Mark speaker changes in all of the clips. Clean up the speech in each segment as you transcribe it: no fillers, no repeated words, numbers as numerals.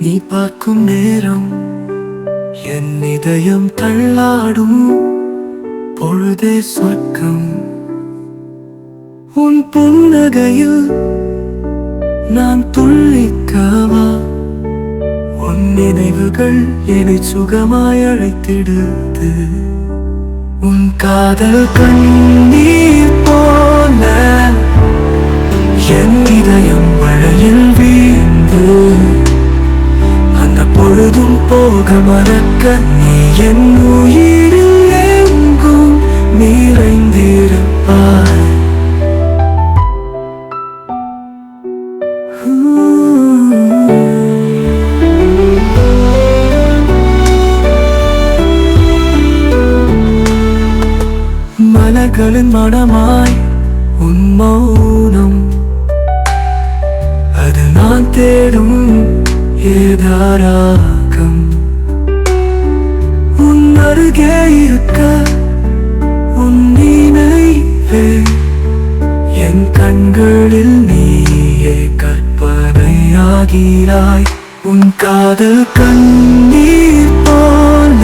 Speaker 1: நீ பார்க்கும் நேரம் என் இதயம் தள்ளாடும். பொழுதே சொர்க்கம். உன் புன்னகையில் நான் துள்ளிக்கவா. உன் நினைவுகள் என்னை சுகமாய் அழைத்திடுது. உன் காதல் கண்ணீர் போல என் இதயம் மழையில் வீழ்ந்து, அந்த பொழுதும் போக மறக்க நீ என் உயிரில் எங்கும் நிறைந்திருப்பாய். மலர்களின் மனமாய் உன் மௌனம், அது நான் தேடும் ஏதாராகம். உன் அருகே இருக்க உன் நினைவே என் கண்களில் நீயே கற்பனையாகிறாய். உன் காதல் கண்ணீர் போல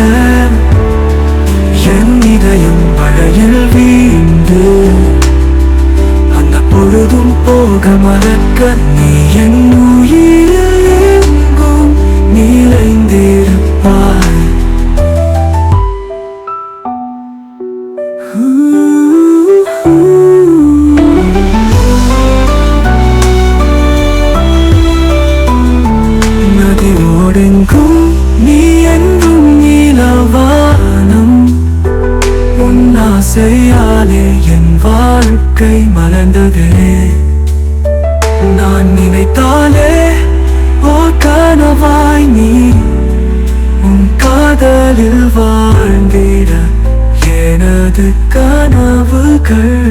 Speaker 1: என் இதயம் மழையில் வீழ்ந்து, அந்த பொழுதும் போக மறக்க நீ என் உயிரில் எங்கும் நிறைந்திருப்பாய். நதியோடெங்கும் நீ என்றும் நீலவானம். உன் ஆசையாலே என் வாழ்க்கை மலர்ந்ததே. நான் நினைத்தாலே ஓர் கனவாய் நீ உன் காதலில் வாழ்ந்திட எனது கனவுகள்.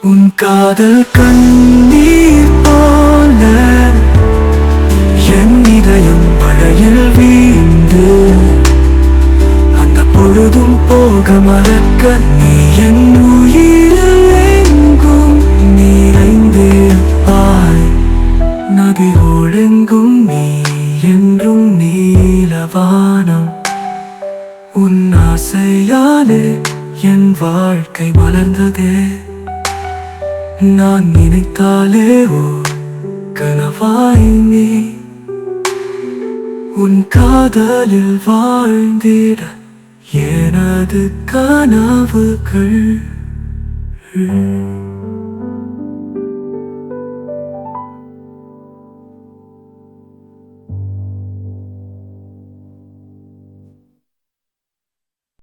Speaker 1: உன் காதல் கண்ணீர் போல என் இதயம் மழையில் வீழ்ந்து, அந்த பொழுதும் போக மறக்க நீ என் உயிரில் எங்கும் நிறைந்திருப்பாய். நதியோடெங்கும் நீ என்றும் நீலவானம். உன் ஆசையாலே என் வாழ்க்கை மலர்ந்ததே. நான் நினைத்தாலே ஓ கனவாய் நீ உன் காதலில் வாழ்ந்திட எனது கனவுகள்.